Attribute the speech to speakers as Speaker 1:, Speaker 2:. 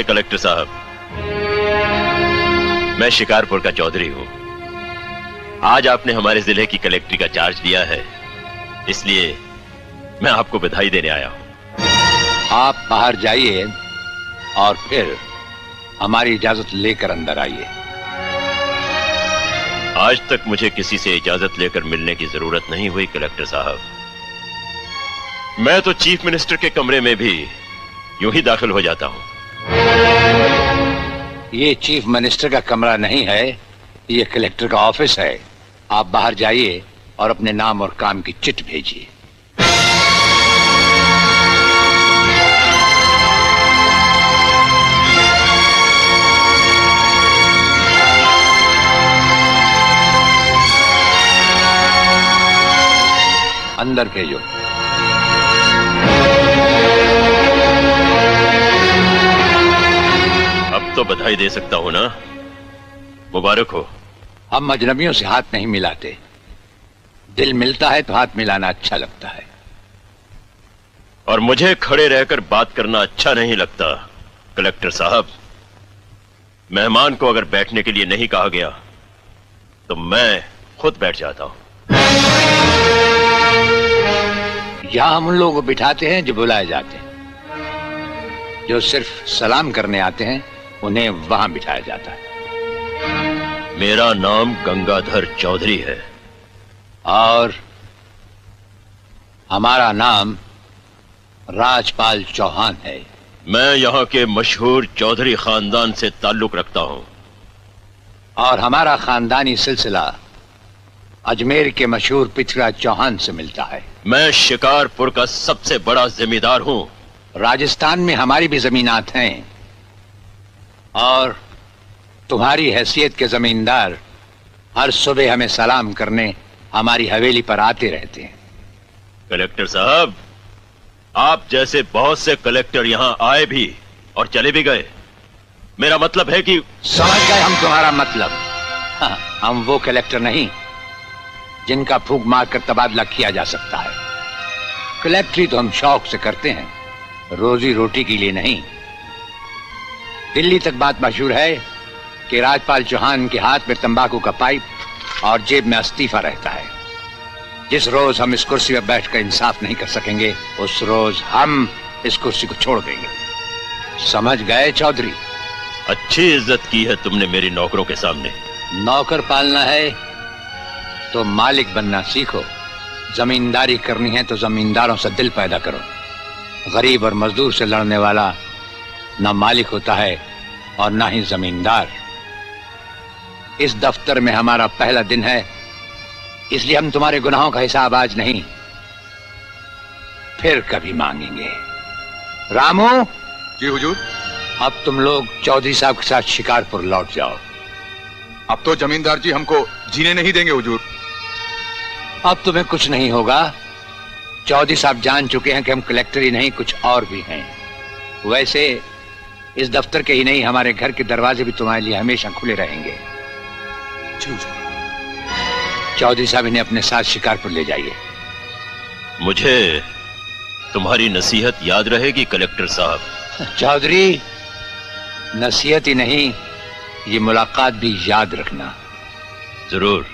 Speaker 1: नमस्ते कलेक्टर साहब, मैं शिकारपुर का चौधरी हूं। आज आपने हमारे जिले की कलेक्ट्री का चार्ज लिया है, इसलिए मैं आपको बधाई देने आया हूं।
Speaker 2: आप बाहर जाइए और फिर हमारी इजाजत लेकर अंदर आइए।
Speaker 1: आज तक मुझे किसी से इजाजत लेकर मिलने की जरूरत नहीं हुई कलेक्टर साहब। मैं तो चीफ मिनिस्टर के कमरे में भी यूं ही दाखिल हो जाता हूं।
Speaker 2: ये चीफ मिनिस्टर का कमरा नहीं है, ये कलेक्टर का ऑफिस है। आप बाहर जाइए और अपने नाम और काम की चिट भेजिए। अंदर भेजो।
Speaker 1: अब तो बधाई दे सकता हूं ना? मुबारक हो।
Speaker 2: हम अजनबियों से हाथ नहीं मिलाते। दिल मिलता है तो हाथ मिलाना अच्छा लगता है।
Speaker 1: और मुझे खड़े रहकर बात करना अच्छा नहीं लगता कलेक्टर साहब। मेहमान को अगर बैठने के लिए नहीं कहा गया तो मैं खुद बैठ जाता हूं।
Speaker 2: यहां हम उन लोगों को बिठाते हैं जो बुलाए जाते हैं। जो सिर्फ सलाम करने आते हैं उन्हें वहां बिठाया जाता है।
Speaker 1: मेरा नाम गंगाधर चौधरी है।
Speaker 2: और हमारा नाम राजपाल चौहान है।
Speaker 1: मैं यहाँ के मशहूर चौधरी खानदान से ताल्लुक रखता हूँ।
Speaker 2: और हमारा खानदानी सिलसिला अजमेर के मशहूर पृथ्वीराज चौहान से मिलता है।
Speaker 1: मैं शिकारपुर का सबसे बड़ा जमींदार हूँ।
Speaker 2: राजस्थान में हमारी भी जमीनात हैं और तुम्हारी हैसियत के जमींदार हर सुबह हमें सलाम करने हमारी हवेली पर आते रहते हैं।
Speaker 1: कलेक्टर साहब, आप जैसे बहुत से कलेक्टर यहाँ आए भी और चले भी गए। मेरा मतलब है कि
Speaker 2: समझ गए हम तुम्हारा मतलब। हाँ, हम वो कलेक्टर नहीं जिनका फूंक मार कर तबादला किया जा सकता है। कलेक्टरी तो हम शौक से करते हैं, रोजी रोटी के लिए नहीं। दिल्ली तक बात मशहूर है कि राजपाल चौहान के हाथ में तंबाकू का पाइप और जेब में इस्तीफा रहता है। जिस रोज हम इस कुर्सी पर बैठकर इंसाफ नहीं कर सकेंगे उस रोज हम इस कुर्सी को छोड़ देंगे। समझ गए चौधरी?
Speaker 1: अच्छी इज्जत की है तुमने मेरी नौकरों के सामने।
Speaker 2: नौकर पालना है तो मालिक बनना सीखो। जमींदारी करनी है तो जमींदारों से दिल पैदा करो। गरीब और मजदूर से लड़ने वाला ना मालिक होता है और ना ही जमींदार। इस दफ्तर में हमारा पहला दिन है, इसलिए हम तुम्हारे गुनाहों का हिसाब आज नहीं फिर कभी मांगेंगे। रामू।
Speaker 3: जी हुजूर।
Speaker 2: अब तुम लोग चौधरी साहब के साथ शिकारपुर लौट जाओ।
Speaker 3: अब तो जमींदार जी हमको जीने नहीं देंगे हुजूर।
Speaker 2: अब तुम्हें कुछ नहीं होगा। चौधरी साहब जान चुके हैं कि हम कलेक्टर ही नहीं कुछ और भी हैं। वैसे इस दफ्तर के ही नहीं हमारे घर के दरवाजे भी तुम्हारे लिए हमेशा खुले रहेंगे। चौधरी साहब इन्हें अपने साथ शिकारपुर ले जाइए।
Speaker 1: मुझे तुम्हारी नसीहत याद रहेगी कलेक्टर साहब।
Speaker 2: चौधरी, नसीहत ही नहीं ये मुलाकात भी याद रखना।
Speaker 1: जरूर।